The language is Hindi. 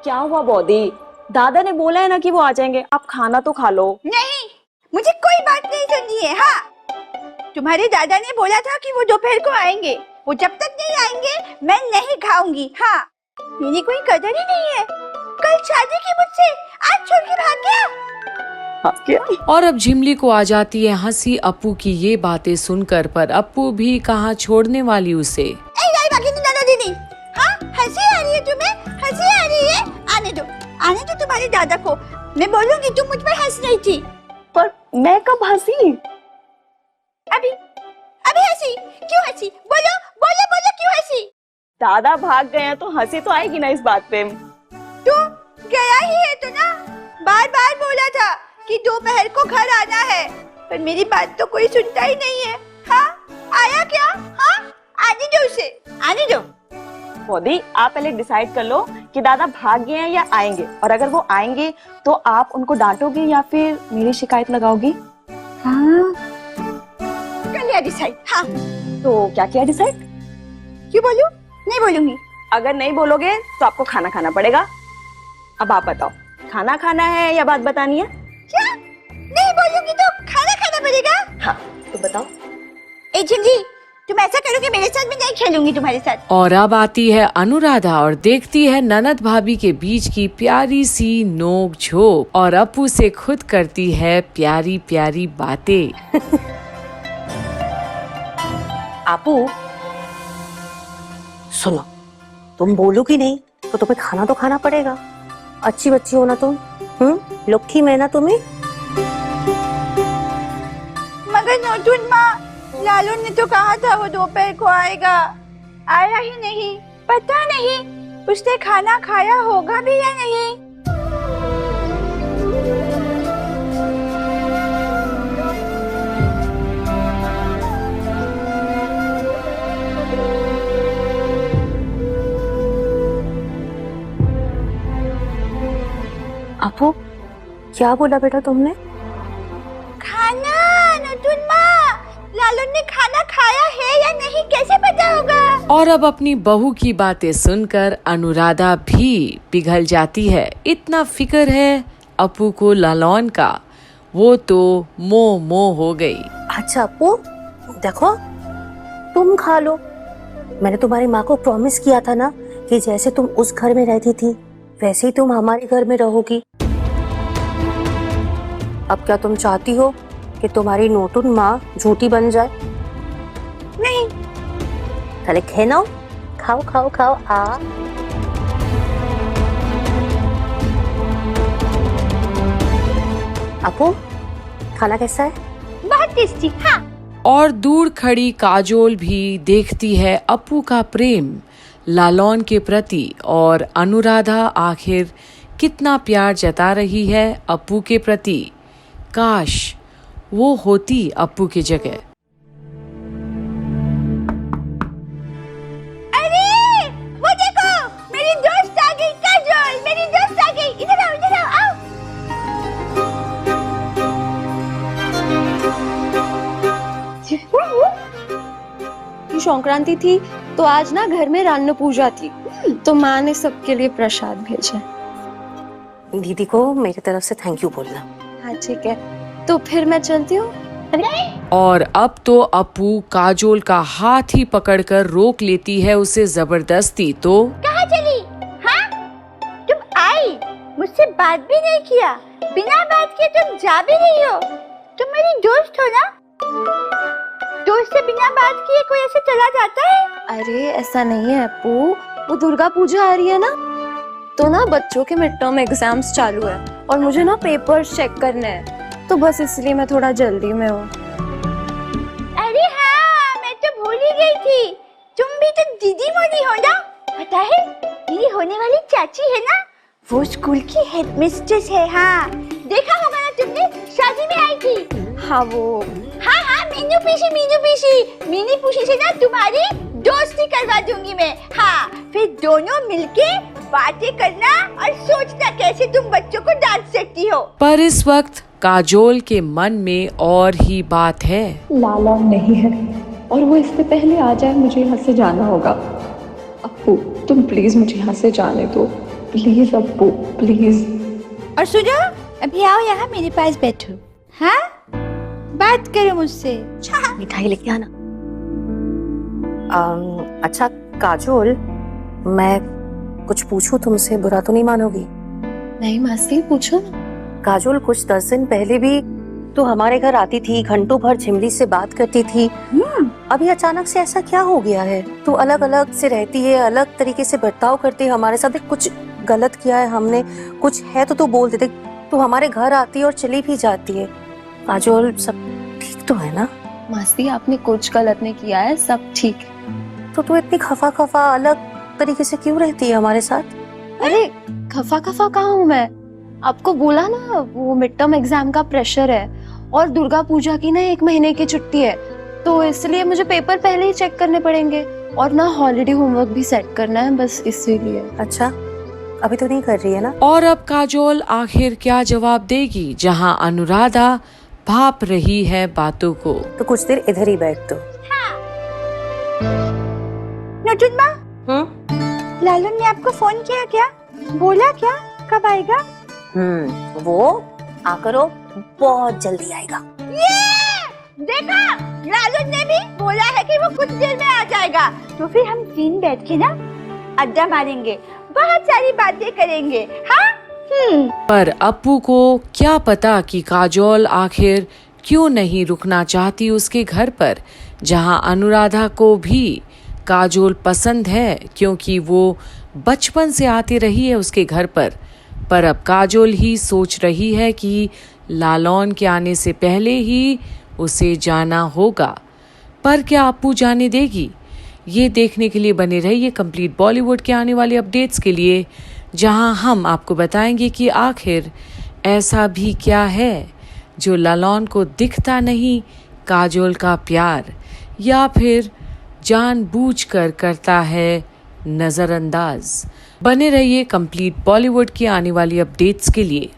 क्या हुआ बॉडी? दादा ने बोला है ना कि वो आ जाएंगे, आप खाना तो खा लो। नहीं, मुझे कोई बात नहीं सुननी है। हाँ, तुम्हारे दादा ने बोला था कि वो दोपहर को आएंगे। वो जब तक नहीं आएंगे मैं नहीं खाऊंगी। हाँ, मेरी कोई कदर ही नहीं है। कल शादी की मुझसे, आज छोड़ के भाग गया। और अब झिमली को आ जाती है हंसी अप्पू की ये बातें सुनकर, पर अप्पू भी कहाँ छोड़ने वाली उसे। हाँ, हंसी आ रही है तुम्हें? हंसी आ रही है? आने दो तुम्हारे दादा को। मैं बोलूंगी तुम मुझ पर हंस रही थी। पर मैं कब हंसी? अभी हंसी। क्यों हंसी? बोलो बोलो बोलो, क्यों हंसी? दादा भाग गए हैं तो हंसी तो आएगी ना इस बात पे। तू गया ही है तो ना, बार बार बोला था कि दोपहर को घर आना है, पर मेरी बात तो कोई सुनता ही नहीं है। हाँ, आया क्या? हाँ, आने दो उसे, आने दो। बॉडी, आप पहले डिसाइड कर लो कि दादा भाग गए हैं या आएंगे, और अगर वो आएंगे तो आप उनको डांटोगे या फिर मेरी शिकायत लगाओगी? हाँ, कर लिया डिसाइड। हाँ, तो क्या किया डिसाइड? क्यों बोलूं? नहीं बोलूंगी। अगर नहीं बोलोगे तो आपको खाना खाना पड़ेगा। अब आप बताओ, खाना खाना है या बात बतानी है? क्या? नहीं बोलूंगी तो खाना खाना पड़ेगा? हाँ, तो बताओ। ए झिमली, तुम ऐसा करोगे मेरे साथ, मैं नहीं खेलूंगी तुम्हारे साथ। और अब आती है अनुराधा और देखती है ननद भाभी के बीच की प्यारी सी नोक झोंक, और अप्पू से खुद करती है प्यारी प्यारी बातें। आपू सुनो, तुम बोलोगी नहीं तो तुम्हें खाना तो खाना पड़ेगा। अच्छी बच्ची हो ना तुम। लक्की मैं ना तुम्हें। मगर नोटुन माँ, लालू ने तो कहा था वो दोपहर को आएगा, आया ही नहीं। पता नहीं उसने खाना खाया होगा भी या नहीं। आपू क्या बोला बेटा तुमने? खाना, नोटुन माँ, लालू ने खाना खाया है या नहीं कैसे पता होगा? और अब अपनी बहू की बातें सुनकर अनुराधा भी पिघल जाती है। इतना फिक्र है अप्पू को लालौन का, वो तो मोह हो गई। अच्छा आपू, देखो तुम खा लो। मैंने तुम्हारी माँ को प्रॉमिस किया था ना कि जैसे तुम उस घर में रहती थी वैसे ही तुम हमारे घर में रहोगी। अब क्या तुम चाहती हो कि तुम्हारी नोटुन माँ झूठी बन जाए? नहीं। चले खाओ खाओ खाओ खाओ। आपू खाना कैसा है? बहुत टेस्टी। हाँ। और दूर खड़ी काजोल भी देखती है अप्पू का प्रेम लालौन के प्रति, और अनुराधा आखिर कितना प्यार जता रही है अप्पू के प्रति। काश वो होती अप्पू की जगह। अरे वो देखो, मेरी दोस्त आ गई काजोल, मेरी दोस्त आ गई। इधर आओ आओ। संक्रांति थी तो आज ना घर में रान्न पूजा थी, तो माँ ने सबके लिए प्रसाद भेजा। दीदी को मेरी तरफ से थैंक यू बोलना। हाँ ठीक है, तो फिर मैं चलती हूँ। और अब तो अप्पू काजोल का हाथ ही पकड़कर रोक लेती है उसे जबरदस्ती। तो कहाँ चली? हाँ, तुम आई, मुझसे बात भी नहीं किया, बिना बात के तुम जा भी रही हो। तुम मेरी दोस्त हो ना, दोस्त से बिना बात किए कोई ऐसे चला जाता है? अरे ऐसा नहीं है अप्पू, वो दुर्गा पूजा आ रही है ना, तो ना बच्चों के मिड टर्म एग्जाम्स चालू है और मुझे ना पेपर्स चेक करने हैं, तो बस इसलिए मैं थोड़ा जल्दी में हूँ। अरे हाँ, मैं तो भूल ही गई थी, तुम भी तो दीदी मोदी हो ना। पता है, मेरी होने वाली चाची है ना, वो स्कूल की हेडमिस्ट्रेस है। हाँ, देखा होगा ना तुमने, शादी में आई थी। हाँ वो, हाँ मीनू पीसी से ना तुम्हारी दोस्ती करवा दूंगी मैं। हाँ, फिर दोनों मिलके बातें करना और सोचना कैसे तुम बच्चों को डांट सकती हो। पर इस वक्त काजोल के मन में और ही बात है। लालौन नहीं है और वो इससे पहले आ जाए, मुझे यहाँ से जाना होगा। अप्पू तुम प्लीज मुझे यहाँ से जाने दो, प्लीज अप्पू प्लीज। और सुनो, अभी आओ यहाँ मेरे पास बैठो। हाँ, बात करो मुझसे। मिठाई लेके आना। अच्छा काजोल, मैं कुछ पूछूं तुमसे, बुरा तो नहीं मानोगी? नहीं मासी, पूछो ना। काजोल, कुछ 10 दिन पहले भी तू हमारे घर आती थी, घंटों भर झिमली से बात करती थी। अभी अचानक से ऐसा क्या हो गया है? तू अलग अलग से रहती है, अलग तरीके से बर्ताव करती है हमारे साथ। कुछ गलत किया है हमने? कुछ है तो तू बोल देते। तू हमारे घर आती है और चली भी जाती है। काजोल, सब ठीक तो है ना? मासी, आपने कुछ गलत नहीं किया है, सब ठीक है। तो तू इतनी खफा खफा अलग तरीके से क्यों रहती है हमारे साथ? अरे खफा खफा कहाँ हूँ मैं? आपको बोला ना, वो मिड टर्म एग्जाम का प्रेशर है और दुर्गा पूजा की ना 1 महीने की छुट्टी है, तो इसलिए मुझे पेपर पहले ही चेक करने पड़ेंगे और ना हॉलिडे होमवर्क भी सेट करना है, बस इसीलिए। अच्छा, अभी तो नहीं कर रही है ना? और अब काजोल आखिर क्या जवाब देगी, जहां अनुराधा भाप रही है बातों को। तो कुछ देर इधर ही बैठ दो। नटुन माँ, लालू ने आपको फोन किया क्या? बोला क्या कब आएगा? वो आकरो बहुत जल्दी आएगा। ये देखा, लालू ने भी बोला है कि वो कुछ देर में आ जाएगा। तो फिर हम 3 बैठ के ना अड्डा मारेंगे, बहुत सारी बातें करेंगे। हाँ? पर अप्पू को क्या पता कि काजोल आखिर क्यों नहीं रुकना चाहती उसके घर पर, जहां अनुराधा को भी काजोल पसंद है, क्योंकि वो बचपन से आती रही है उसके घर पर अब काजोल ही सोच रही है कि लालौन के आने से पहले ही उसे जाना होगा। पर क्या अप्पू जाने देगी? ये देखने के लिए बने रहिए कंप्लीट बॉलीवुड के आने वाले अपडेट्स के लिए, जहां हम आपको बताएंगे कि आखिर ऐसा भी क्या है जो लालौन को दिखता नहीं, काजोल का प्यार, या फिर जानबूझकर करता है नजरअंदाज। बने रहिए कंप्लीट बॉलीवुड की आने वाली अपडेट्स के लिए।